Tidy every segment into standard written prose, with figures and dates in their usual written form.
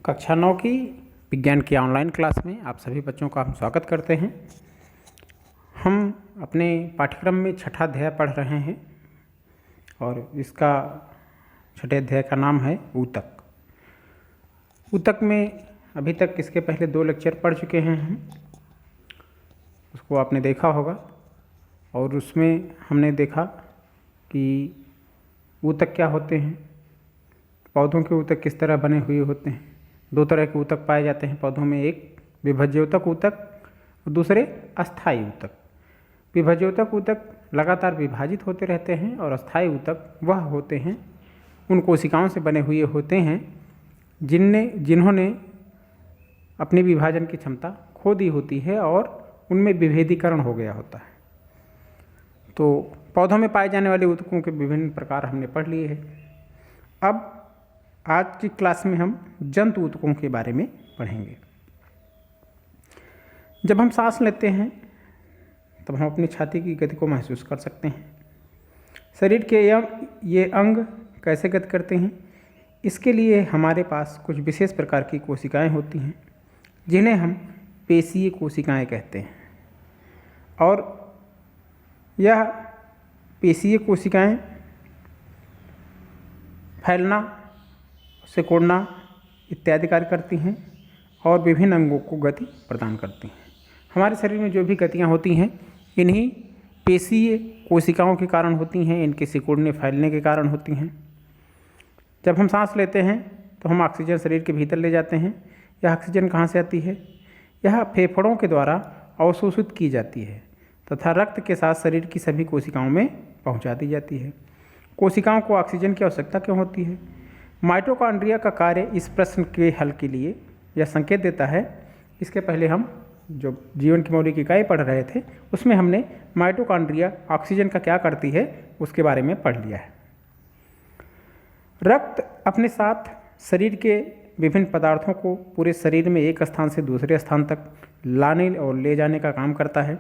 कक्षा 9 की विज्ञान की ऑनलाइन क्लास में आप सभी बच्चों का हम स्वागत करते हैं। हम अपने पाठ्यक्रम में छठा अध्याय पढ़ रहे हैं और इसका छठे अध्याय का नाम है ऊतक। ऊतक में अभी तक इसके पहले 2 लेक्चर पढ़ चुके हैं हम, उसको आपने देखा होगा और उसमें हमने देखा कि ऊतक क्या होते हैं, पौधों के ऊतक किस तरह बने हुए होते हैं। 2 तरह के ऊतक पाए जाते हैं पौधों में, एक विभज्योतक ऊतक और दूसरे अस्थायी ऊतक। विभज्योतक ऊतक लगातार विभाजित होते रहते हैं और अस्थायी ऊतक वह होते हैं उन कोशिकाओं से बने हुए होते हैं जिन्होंने अपनी विभाजन की क्षमता खो दी होती है और उनमें विभेदीकरण हो गया होता है। तो पौधों में पाए जाने वाले ऊतकों के विभिन्न प्रकार हमने पढ़ लिए हैं। अब आज की क्लास में हम जंतु ऊतकों के बारे में पढ़ेंगे। जब हम सांस लेते हैं तब हम अपनी छाती की गति को महसूस कर सकते हैं। शरीर के ये अंग कैसे गति करते हैं, इसके लिए हमारे पास कुछ विशेष प्रकार की कोशिकाएं होती हैं जिन्हें हम पेशीय कोशिकाएं कहते हैं। और यह पेशीय कोशिकाएं फैलना, सिकुड़ना इत्यादि कार्य करती हैं और विभिन्न अंगों को गति प्रदान करती हैं। हमारे शरीर में जो भी गतियाँ होती हैं इन्हीं पेशीय कोशिकाओं के कारण होती हैं, इनके सिकुड़ने फैलने के कारण होती हैं। जब हम सांस लेते हैं तो हम ऑक्सीजन शरीर के भीतर ले जाते हैं। यह ऑक्सीजन कहाँ से आती है? यह फेफड़ों के द्वारा अवशोषित की जाती है तथा रक्त के साथ शरीर की सभी कोशिकाओं में पहुँचा दी जाती है। कोशिकाओं को ऑक्सीजन की आवश्यकता क्यों होती है? माइटोकॉन्ड्रिया का कार्य इस प्रश्न के हल के लिए यह संकेत देता है। इसके पहले हम जो जीवन की मौलिक इकाई पढ़ रहे थे उसमें हमने माइटोकॉन्ड्रिया ऑक्सीजन का क्या करती है उसके बारे में पढ़ लिया है। रक्त अपने साथ शरीर के विभिन्न पदार्थों को पूरे शरीर में एक स्थान से दूसरे स्थान तक लाने और ले जाने का काम करता है।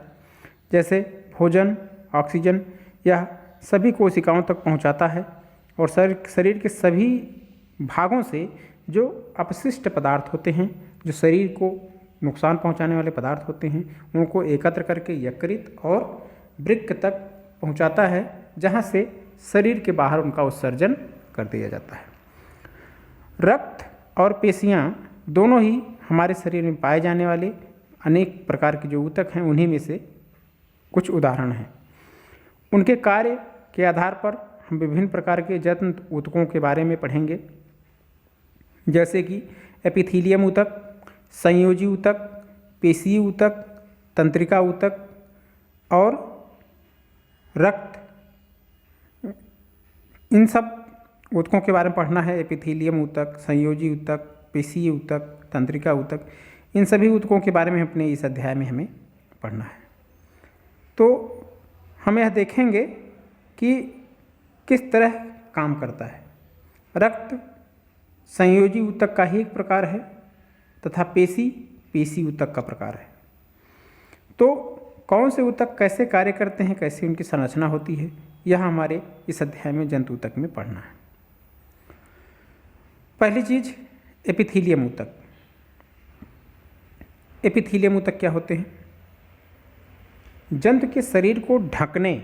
जैसे भोजन, ऑक्सीजन यह सभी कोशिकाओं तक पहुंचाता है और शरीर के सभी भागों से जो अपशिष्ट पदार्थ होते हैं, जो शरीर को नुकसान पहुंचाने वाले पदार्थ होते हैं, उनको एकत्र करके यकृत और वृक्क तक पहुंचाता है, जहां से शरीर के बाहर उनका उत्सर्जन कर दिया जाता है। रक्त और पेशियां दोनों ही हमारे शरीर में पाए जाने वाले अनेक प्रकार के जो ऊतक हैं उन्हीं में से कुछ उदाहरण हैं। उनके कार्य के आधार पर हम विभिन्न प्रकार के जंतु ऊतकों के बारे में पढ़ेंगे, जैसे कि एपिथीलियम ऊतक, संयोजी ऊतक, पेशीय ऊतक, तंत्रिका ऊतक और रक्त। इन सब ऊतकों के बारे में पढ़ना है। एपिथीलियम ऊतक, संयोजी ऊतक, पेशीय ऊतक, तंत्रिका ऊतक, इन सभी ऊतकों के बारे में अपने इस अध्याय में हमें पढ़ना है। तो हम यह देखेंगे कि किस तरह काम करता है। रक्त संयोजी ऊतक का ही एक प्रकार है तथा पेशी ऊतक का प्रकार है। तो कौन से ऊतक कैसे कार्य करते हैं, कैसे उनकी संरचना होती है, यह हमारे इस अध्याय में जंतु ऊतक में पढ़ना है। पहली चीज एपिथीलियम ऊतक। एपिथीलियम ऊतक क्या होते हैं? जंतु के शरीर को ढकने,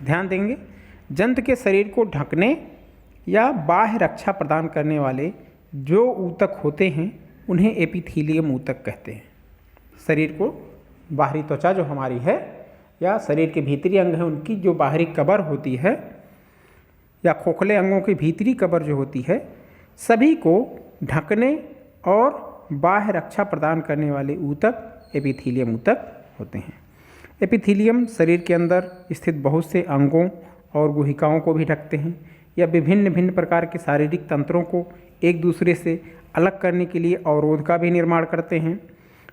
ध्यान देंगे, जंतु के शरीर को ढकने या बाह्य रक्षा प्रदान करने वाले जो ऊतक होते हैं उन्हें एपिथीलियम ऊतक कहते हैं। शरीर को बाहरी त्वचा जो हमारी है या शरीर के भीतरी अंग है उनकी जो बाहरी कवर होती है या खोखले अंगों की भीतरी कवर जो होती है, सभी को ढकने और बाह्य रक्षा प्रदान करने वाले ऊतक एपिथीलियम ऊतक होते हैं। एपिथीलियम शरीर के अंदर स्थित बहुत से अंगों और गुहिकाओं को भी ढकते हैं या विभिन्न प्रकार के शारीरिक तंत्रों को एक दूसरे से अलग करने के लिए अवरोध का भी निर्माण करते हैं।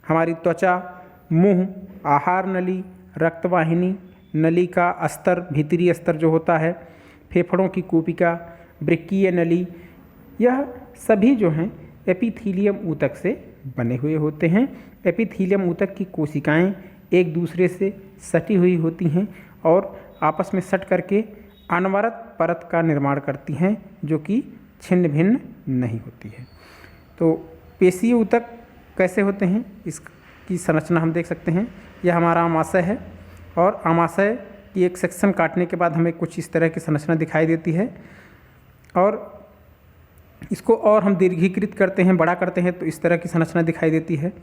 हमारी त्वचा, मुंह, आहार नली, रक्तवाहिनी, नली का अस्तर, भीतरी अस्तर जो होता है, फेफड़ों की कूपिका, वृक्कीय नली, यह सभी जो हैं एपिथीलियम ऊतक से बने हुए होते हैं। एपिथीलियम ऊतक की कोशिकाएं एक दूसरे से सटी हुई होती हैं और आपस में सट करके अनवरत परत का निर्माण करती हैं जो कि छिन्न भिन्न नहीं होती है। तो पेशीय ऊतक कैसे होते हैं इसकी संरचना हम देख सकते हैं। यह हमारा आमाशय है और आमाशय की एक सेक्शन काटने के बाद हमें कुछ इस तरह की संरचना दिखाई देती है और इसको और हम दीर्घीकृत करते हैं, बड़ा करते हैं तो इस तरह की संरचना दिखाई देती है।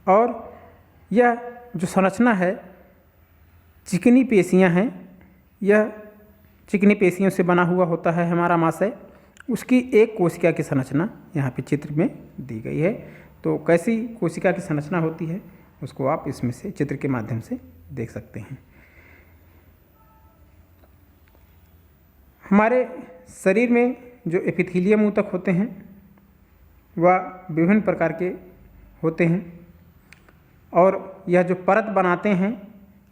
और यह जो संरचना है चिकनी पेशियां हैं, यह चिकनी पेशियों से बना हुआ होता है हमारा आमाशय। उसकी एक कोशिका की संरचना यहाँ पे चित्र में दी गई है। तो कैसी कोशिका की संरचना होती है उसको आप इसमें से चित्र के माध्यम से देख सकते हैं। हमारे शरीर में जो एपिथेलियम ऊतक होते हैं वह विभिन्न प्रकार के होते हैं और यह जो परत बनाते हैं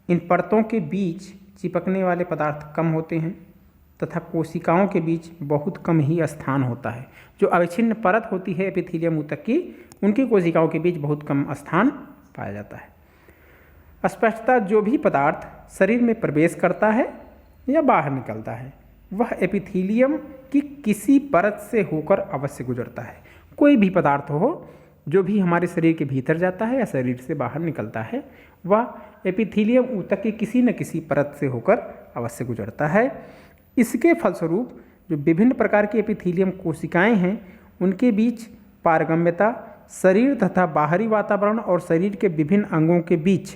इन परतों के बीच चिपकने वाले पदार्थ कम होते हैं तथा कोशिकाओं के बीच बहुत कम ही स्थान होता है। जो अविच्छिन्न परत होती है एपिथेलियम ऊतक की, उनकी कोशिकाओं के बीच बहुत कम स्थान पाया जाता है। स्पष्टतः जो भी पदार्थ शरीर में प्रवेश करता है या बाहर निकलता है वह एपिथेलियम की किसी परत से होकर अवश्य गुजरता है। कोई भी पदार्थ हो जो भी हमारे शरीर के भीतर जाता है या शरीर से बाहर निकलता है वह एपिथेलियम ऊतक की किसी न किसी परत से होकर अवश्य गुजरता है। इसके फलस्वरूप जो विभिन्न प्रकार की एपिथेलियम कोशिकाएं हैं उनके बीच पारगम्यता शरीर तथा बाहरी वातावरण और शरीर के विभिन्न अंगों के बीच,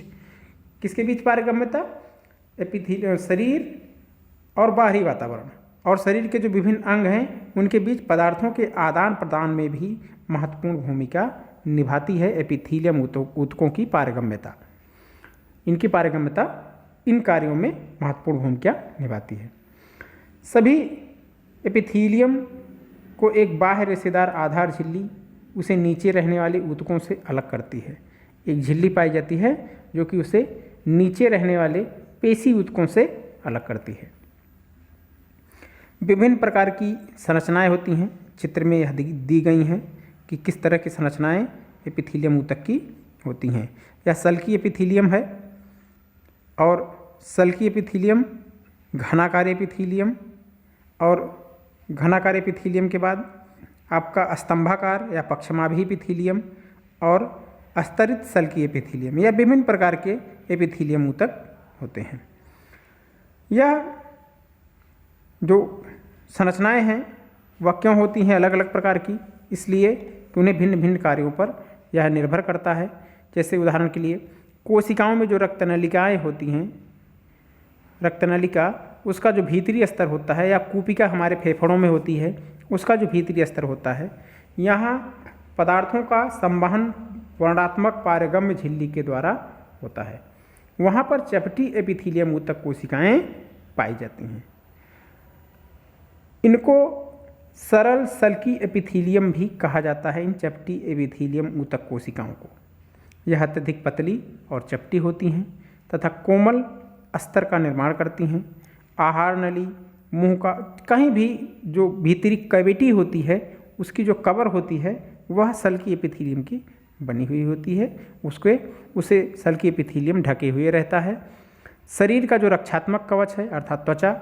किसके बीच पारगम्यता? एपिथेलियम शरीर और बाहरी वातावरण और शरीर के जो विभिन्न अंग हैं उनके बीच पदार्थों के आदान प्रदान में भी महत्वपूर्ण भूमिका निभाती है एपिथेलियम ऊतकों की पारगम्यता। इनकी पारगम्यता इन कार्यों में महत्वपूर्ण भूमिका निभाती है। सभी एपिथेलियम को एक बाह्य रेशेदार आधार झिल्ली उसे नीचे रहने वाले ऊतकों से अलग करती है। एक झिल्ली पाई जाती है जो कि उसे नीचे रहने वाले पेशी ऊतकों से अलग करती है। विभिन्न प्रकार की संरचनाएं होती हैं, चित्र में यह दी गई हैं कि किस तरह की संरचनाएं एपिथेलियम ऊतक की होती हैं। यह सल्की एपिथेलियम है और सल्की एपिथेलियम, घनाकार एपिथेलियम और घनाकार एपिथेलियम के बाद आपका स्तंभाकार या पक्षमाभी एपिथेलियम और स्तरित सल्की एपिथेलियम, यह विभिन्न प्रकार के एपिथेलियम ऊतक होते हैं। यह जो संरचनाएं हैं वह क्यों होती हैं अलग अलग प्रकार की? इसलिए कि उन्हें भिन्न भिन्न कार्यों पर यह निर्भर करता है। जैसे उदाहरण के लिए कोशिकाओं में जो रक्तनलिकाएं होती हैं, रक्तनलिका उसका जो भीतरी स्तर होता है या कूपिका हमारे फेफड़ों में होती है उसका जो भीतरी स्तर होता है, यहाँ पदार्थों का संवहन वर्णात्मक पारगम्य झिल्ली के द्वारा होता है। वहाँ पर चपटी एपिथेलियम ऊतक कोशिकाएं पाई जाती हैं। इनको सरल सल्की एपिथेलियम भी कहा जाता है। इन चपटी एपिथेलियम ऊतक कोशिकाओं को यह अत्यधिक पतली और चपटी होती हैं तथा कोमल अस्तर का निर्माण करती हैं। आहार नली, मुंह का कहीं भी जो भीतरी कैविटी होती है उसकी जो कवर होती है वह सल्की एपिथेलियम की बनी हुई होती है। उसे सल्की एपिथेलियम ढके हुए रहता है। शरीर का जो रक्षात्मक कवच है अर्थात त्वचा,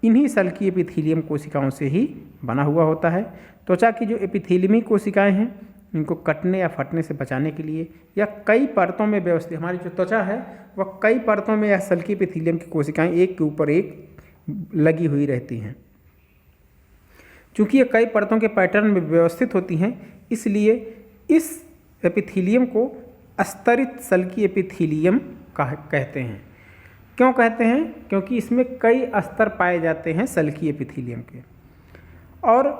इन्हीं सल्की एपिथेलियम कोशिकाओं से ही बना हुआ होता है। त्वचा की जो एपिथेलियमी कोशिकाएं हैं इनको कटने या फटने से बचाने के लिए या कई परतों में व्यवस्थित, हमारी जो त्वचा है वह कई परतों में यह सल्की एपिथेलियम की कोशिकाएं एक के ऊपर एक लगी हुई रहती हैं। चूँकि ये कई परतों के पैटर्न में व्यवस्थित होती हैं इसलिए इस एपिथेलियम को स्तरित सल्की एपिथेलियम कहते हैं। क्यों कहते हैं? क्योंकि इसमें कई स्तर पाए जाते हैं सल्की एपिथेलियम के। और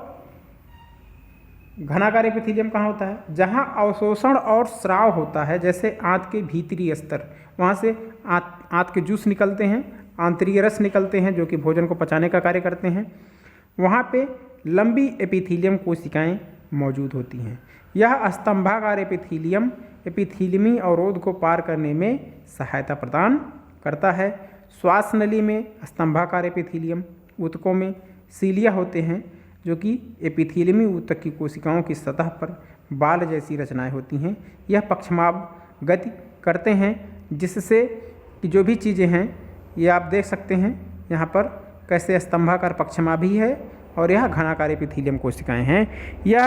घनाकार एपिथेलियम कहाँ होता है? जहाँ अवशोषण और स्राव होता है। जैसे आंत के भीतरी स्तर, वहाँ से आंत के जूस निकलते हैं, आंतरीय रस निकलते हैं जो कि भोजन को पचाने का कार्य करते हैं। वहाँ पे लंबी एपिथेलियम कोशिकाएं मौजूद होती हैं। यह स्तंभाकार एपिथेलियम एपिथेलियमी अवरोध को पार करने में सहायता प्रदान करता है। श्वास नली में स्तंभाकार एपिथेलियम ऊतकों में सीलिया होते हैं जो कि एपिथेलियमी ऊतक की कोशिकाओं की सतह पर बाल जैसी रचनाएं होती हैं। यह पक्षमाभ गति करते हैं जिससे कि जो भी चीज़ें हैं ये आप देख सकते हैं यहाँ पर कैसे स्तंभाकार पक्षमाभी है और यह घनाकार एपिथेलियम कोशिकाएं हैं। यह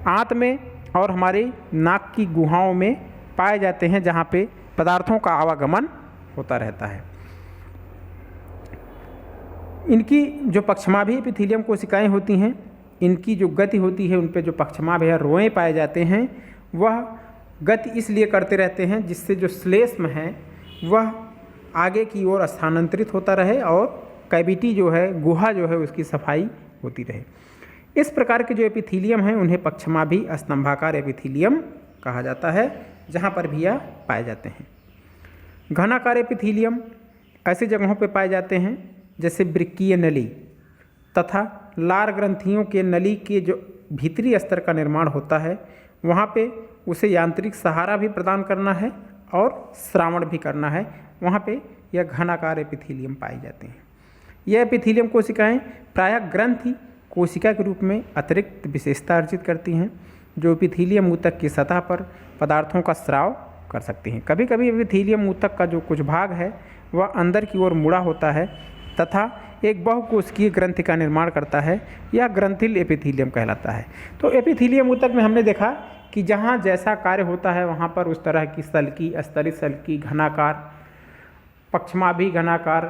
आंत में और हमारे नाक की गुहाओं में पाए जाते हैं, जहाँ पे पदार्थों का आवागमन होता रहता है। इनकी जो पक्षमाभी एपिथेलियम कोशिकाएं होती हैं, इनकी जो गति होती है, उन पे जो पक्षमाभ या रोएं पाए जाते हैं, वह गति इसलिए करते रहते हैं जिससे जो श्लेष्म है वह आगे की ओर स्थानांतरित होता रहे और कैविटी जो है, गुहा जो है, उसकी सफाई होती रहे। इस प्रकार के जो एपिथेलियम हैं उन्हें पक्षमाभी स्तंभाकार एपिथेलियम कहा जाता है, जहाँ पर भी यह पाए जाते हैं। घनाकार एपिथेलियम ऐसी जगहों पर पाए जाते हैं जैसे वृक्कीय नली तथा लार ग्रंथियों के नली के जो भीतरी स्तर का निर्माण होता है, वहाँ पे उसे यांत्रिक सहारा भी प्रदान करना है और श्रावण भी करना है, वहाँ पे यह घनाकार एपिथेलियम पाए जाते हैं। यह एपिथेलियम कोशिकाएं प्रायः ग्रंथि कोशिका के रूप में अतिरिक्त विशेषता अर्जित करती हैं, जो एपिथेलियम ऊतक की सतह पर पदार्थों का स्राव कर सकती हैं। कभी कभी एपिथेलियम ऊतक का जो कुछ भाग है वह अंदर की ओर मुड़ा होता है तथा एक बहुकोशिकीय ग्रंथि का निर्माण करता है, यह ग्रंथिल एपिथेलियम कहलाता है। तो एपिथेलियम ऊतक में हमने देखा कि जहाँ जैसा कार्य होता है वहाँ पर उस तरह की सल्की, स्तरित सल्की, घनाकार, पक्षमाभी घनाकार,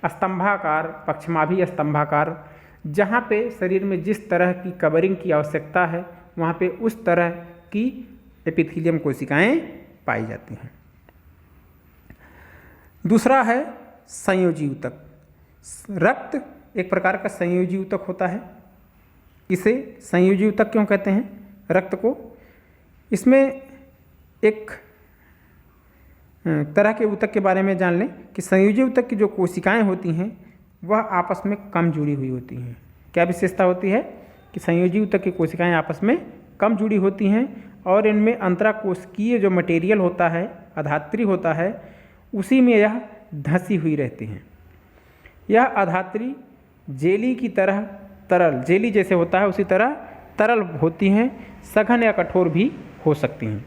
स्तंभाकार, पक्षमाभी स्तंभाकार, जहाँ पे शरीर में जिस तरह की कवरिंग की आवश्यकता है वहाँ पे उस तरह की एपिथेलियम कोशिकाएं पाई जाती हैं। दूसरा है संयोजी ऊतक। रक्त एक प्रकार का संयोजी ऊतक होता है। इसे संयोजी ऊतक क्यों कहते हैं रक्त को? इसमें एक तरह के ऊतक के बारे में जान लें कि संयोजी ऊतक की जो कोशिकाएं होती हैं वह आपस में कम जुड़ी हुई होती हैं। क्या विशेषता होती है कि संयोजी ऊतक की कोशिकाएं आपस में कम जुड़ी होती हैं और इनमें अंतराकोशिकीय जो मटेरियल होता है, अधात्री होता है, उसी में यह धंसी हुई रहती हैं। यह अधात्री जेली की तरह तरल, जेली जैसे होता है उसी तरह तरल होती हैं, सघन या कठोर भी हो सकती हैं।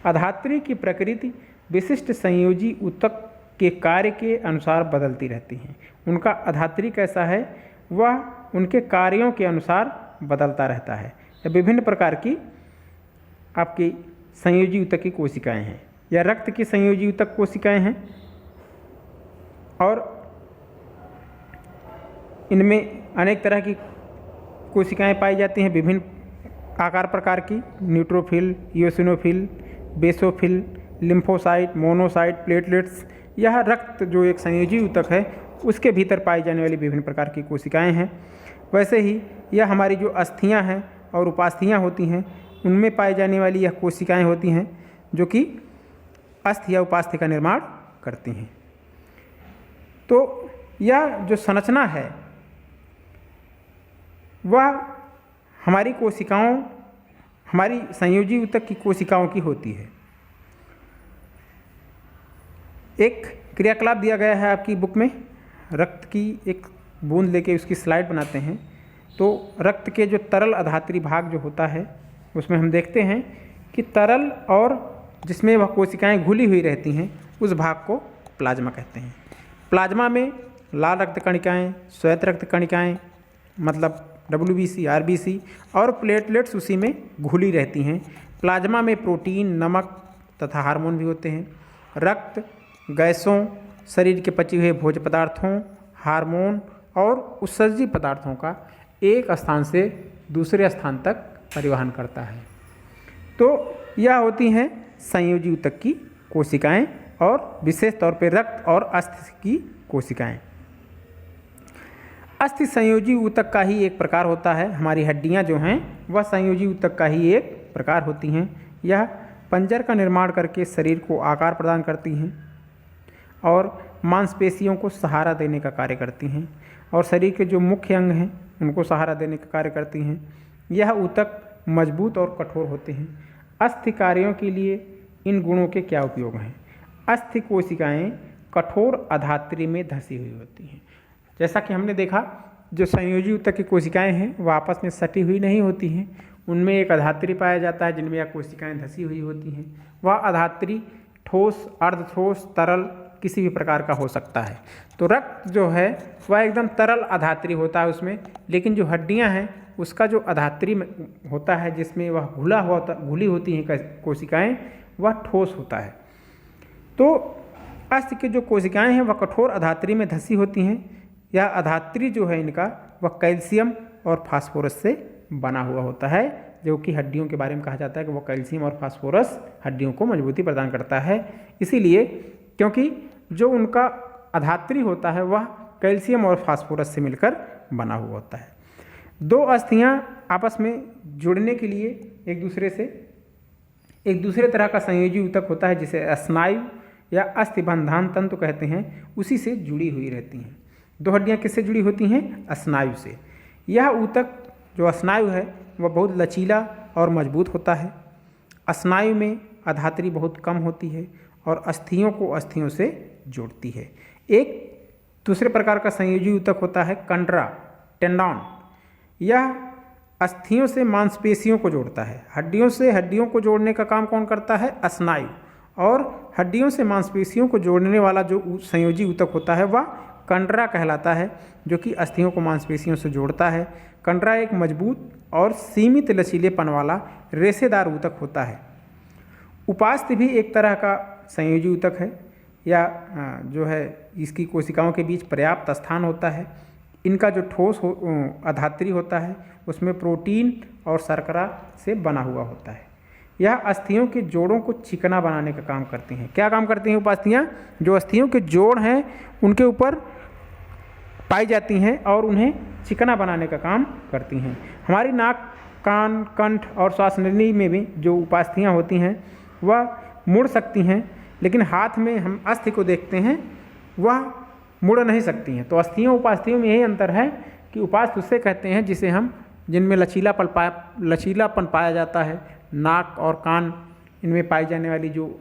अधात्री की प्रकृति विशिष्ट संयोजी ऊतक के कार्य के अनुसार बदलती रहती हैं। उनका अधात्री कैसा है वह उनके कार्यों के अनुसार बदलता रहता है। यह विभिन्न प्रकार की आपकी संयोजी ऊतक की कोशिकाएं हैं। यह रक्त की संयोजी ऊतक कोशिकाएं हैं और इनमें अनेक तरह की कोशिकाएं पाई जाती हैं, विभिन्न आकार प्रकार की, neutrophil, eosinophil, basophil, lymphocyte, monocyte, platelets. यह रक्त जो एक संयोजी ऊतक है उसके भीतर पाई जाने वाली विभिन्न प्रकार की कोशिकाएं हैं। वैसे ही यह हमारी जो अस्थियां हैं और उपास्थियां होती हैं उनमें पाई जाने वाली यह कोशिकाएं होती हैं जो कि अस्थि या उपास्थि का निर्माण करती हैं। तो यह जो संरचना है वह हमारी कोशिकाओं, हमारी संयोजी ऊतक की कोशिकाओं की होती है। एक क्रियाकलाप दिया गया है आपकी बुक में, रक्त की एक बूंद लेके उसकी स्लाइड बनाते हैं। तो रक्त के जो तरल अधात्री भाग जो होता है उसमें हम देखते हैं कि तरल और जिसमें वह कोशिकाएं घुली हुई रहती हैं उस भाग को प्लाज्मा कहते हैं। प्लाज्मा में लाल रक्त कणिकाएँ, श्वेत रक्त कणिकाएँ मतलब WBC, RBC और प्लेटलेट्स उसी में घुली रहती हैं। प्लाज्मा में प्रोटीन, नमक तथा हार्मोन भी होते हैं। रक्त गैसों, शरीर के पचे हुए भोज्य पदार्थों, हार्मोन और उत्सर्जी पदार्थों का एक स्थान से दूसरे स्थान तक परिवहन करता है। तो यह होती हैं संयोजी ऊतक की कोशिकाएं और विशेष तौर पर रक्त और अस्थि की कोशिकाएं। अस्थि संयोजी ऊतक का ही एक प्रकार होता है। हमारी हड्डियां जो हैं वह संयोजी ऊतक का ही एक प्रकार होती हैं। यह पंजर का निर्माण करके शरीर को आकार प्रदान करती हैं और मांसपेशियों को सहारा देने का कार्य करती हैं और शरीर के जो मुख्य अंग हैं उनको सहारा देने का कार्य करती हैं। यह ऊतक मजबूत और कठोर होते हैं। अस्थि कार्यों के लिए इन गुणों के क्या उपयोग हैं? अस्थि कोशिकाएं कठोर अधात्री में धंसी हुई होती हैं। जैसा कि हमने देखा जो संयोजी ऊतक की कोशिकाएं हैं वह आपस में सटी हुई नहीं होती हैं, उनमें एक अधात्री पाया जाता है जिनमें यह कोशिकाएं धंसी हुई होती हैं। वह अधात्री ठोस, अर्धठोस, तरल किसी भी प्रकार का हो सकता है। तो रक्त जो है वह एकदम तरल अधात्री होता है उसमें, लेकिन जो हड्डियां हैं उसका जो अधात्री होता है जिसमें वह घुली होती हैं कोशिकाएं, वह ठोस होता है। तो अस्थि की जो कोशिकाएं हैं वह कठोर अधात्री में धंसी होती हैं। यह अधात्री जो है इनका वह कैल्शियम और फास्फोरस से बना हुआ होता है, जो कि हड्डियों के बारे में कहा जाता है कि वह कैल्शियम और फास्फोरस हड्डियों को मजबूती प्रदान करता है। इसीलिए क्योंकि जो उनका अधात्री होता है वह कैल्शियम और फास्फोरस से मिलकर बना हुआ होता है। दो अस्थियां आपस में जुड़ने के लिए एक दूसरे तरह का संयोजी ऊतक होता है जिसे स्नायु या अस्थिबंधान तंतु कहते हैं, उसी से जुड़ी हुई रहती हैं। दो हड्डियां किससे जुड़ी होती हैं? स्नायु से। यह ऊतक जो स्नायु है वह बहुत लचीला और मजबूत होता है। स्नायु में अधात्री बहुत कम होती है और अस्थियों को अस्थियों से जोड़ती है। एक दूसरे प्रकार का संयोजी ऊतक होता है कंडरा टेंडन। यह अस्थियों से मांसपेशियों को जोड़ता है। हड्डियों से हड्डियों को जोड़ने का काम कौन करता है? स्नायु। और हड्डियों से मांसपेशियों को जोड़ने वाला जो संयोजी ऊतक होता है वह कंडरा कहलाता है, जो कि अस्थियों को मांसपेशियों से जोड़ता है। कंडरा एक मजबूत और सीमित लचीलेपन वाला रेशेदार ऊतक होता है। उपास्थि भी एक तरह का संयोजी ऊतक है, या जो है इसकी कोशिकाओं के बीच पर्याप्त स्थान होता है। इनका जो ठोस अधात्री होता है उसमें प्रोटीन और शर्करा से बना हुआ होता है। यह अस्थियों के जोड़ों को चिकना बनाने का काम करती हैं। क्या काम करती हैं उपास्थियाँ? जो अस्थियों के जोड़ हैं उनके ऊपर पाई जाती हैं और उन्हें चिकना बनाने का काम करती हैं। हमारी नाक, कान, कंठ और श्वास नली में भी जो उपास्थियाँ होती हैं वह मुड़ सकती हैं, लेकिन हाथ में हम अस्थि को देखते हैं वह मुड़ नहीं सकती हैं। तो अस्थियों उपास्थियों में यही अंतर है कि उपास्थि उससे कहते हैं जिसे हम जिनमें लचीलापन पाया जाता है। नाक और कान, इनमें पाई जाने वाली जो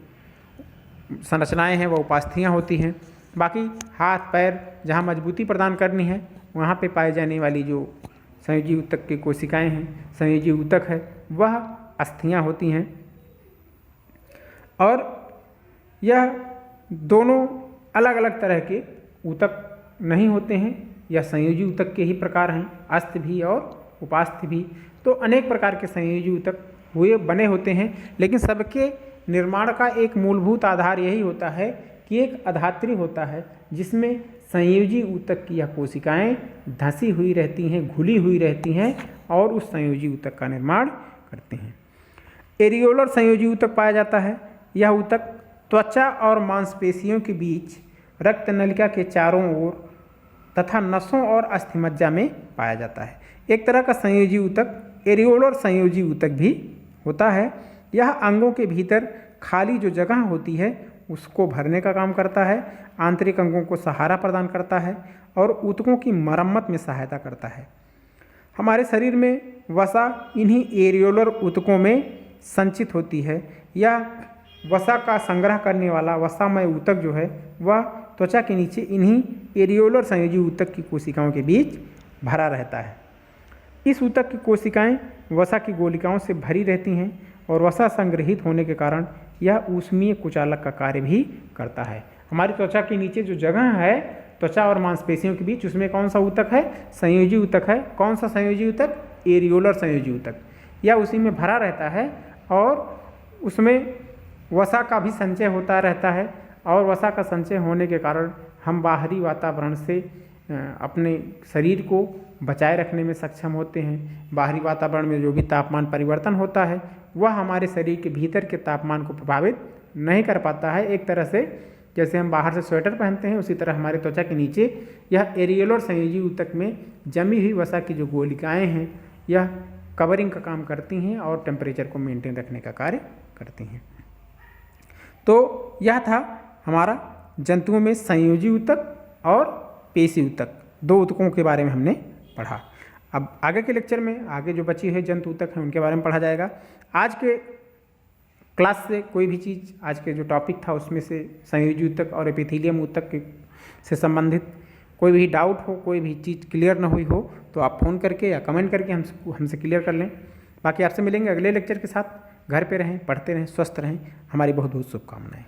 संरचनाएं हैं वह उपास्थियाँ होती हैं। बाकी हाथ पैर जहाँ मजबूती प्रदान करनी है वहाँ पे पाई जाने वाली जो संयोजी ऊतक की कोशिकाएं हैं, संयोजी ऊतक है, वह अस्थियाँ होती हैं। और यह दोनों अलग अलग तरह के ऊतक नहीं होते हैं, यह संयोजी ऊतक के ही प्रकार हैं, अस्थि भी और उपास्थि भी। तो अनेक प्रकार के संयोजी ऊतक बने होते हैं, लेकिन सबके निर्माण का एक मूलभूत आधार यही होता है कि एक अधात्री होता है जिसमें संयोजी ऊतक की यह कोशिकाएं धंसी हुई रहती हैं, घुली हुई रहती हैं और उस संयोजी ऊतक का निर्माण करते हैं। एरियोलर संयोजी ऊतक पाया जाता है। यह ऊतक त्वचा और मांसपेशियों के बीच, रक्त नलिका के चारों ओर तथा नसों और अस्थिमज्जा में पाया जाता है। एक तरह का संयोजी ऊतक एरियोलर संयोजी ऊतक भी होता है। यह अंगों के भीतर खाली जो जगह होती है उसको भरने का काम करता है, आंतरिक अंगों को सहारा प्रदान करता है और ऊतकों की मरम्मत में सहायता करता है। हमारे शरीर में वसा इन्हीं एरियोलर ऊतकों में संचित होती है। यह वसा का संग्रह करने वाला वसामय ऊतक जो है वह त्वचा के नीचे इन्हीं एरियोलर संयोजी ऊतक की कोशिकाओं के बीच भरा रहता है। इस ऊतक की कोशिकाएं वसा की गोलिकाओं से भरी रहती हैं और वसा संग्रहित होने के कारण यह ऊष्मीय कुचालक का कार्य भी करता है। हमारी त्वचा के नीचे जो जगह है त्वचा और मांसपेशियों के बीच, उसमें कौन सा ऊतक है? संयोजी ऊतक है। कौन सा संयोजी ऊतक? एरियोलर संयोजी ऊतक। यह उसी में भरा रहता है और उसमें वसा का भी संचय होता रहता है और वसा का संचय होने के कारण हम बाहरी वातावरण से अपने शरीर को बचाए रखने में सक्षम होते हैं। बाहरी वातावरण में जो भी तापमान परिवर्तन होता है वह हमारे शरीर के भीतर के तापमान को प्रभावित नहीं कर पाता है। एक तरह से जैसे हम बाहर से स्वेटर पहनते हैं उसी तरह हमारे त्वचा के नीचे यह एरियोलर संयोजी ऊतक में जमी हुई वसा की जो गोलिकाएं हैं यह कवरिंग का काम करती हैं और टेम्परेचर को मेंटेन रखने का कार्य करती हैं। तो यह था हमारा जंतुओं में संयोजी ऊतक और पेशी ऊतक, दो ऊतकों के बारे में हमने पढ़ा। अब आगे के लेक्चर में आगे जो बची हुई जंतु ऊतक हैं उनके बारे में पढ़ा जाएगा। आज के क्लास से कोई भी चीज़, आज के जो टॉपिक था उसमें से संयोजी ऊतक और एपिथेलियम ऊतक से संबंधित कोई भी डाउट हो, कोई भी चीज़ क्लियर ना हुई हो तो आप फ़ोन करके या कमेंट करके हमसे क्लियर कर लें। बाकी आपसे मिलेंगे अगले लेक्चर के साथ। घर पे रहें, पढ़ते रहें, स्वस्थ रहें। हमारी बहुत बहुत शुभकामनाएं।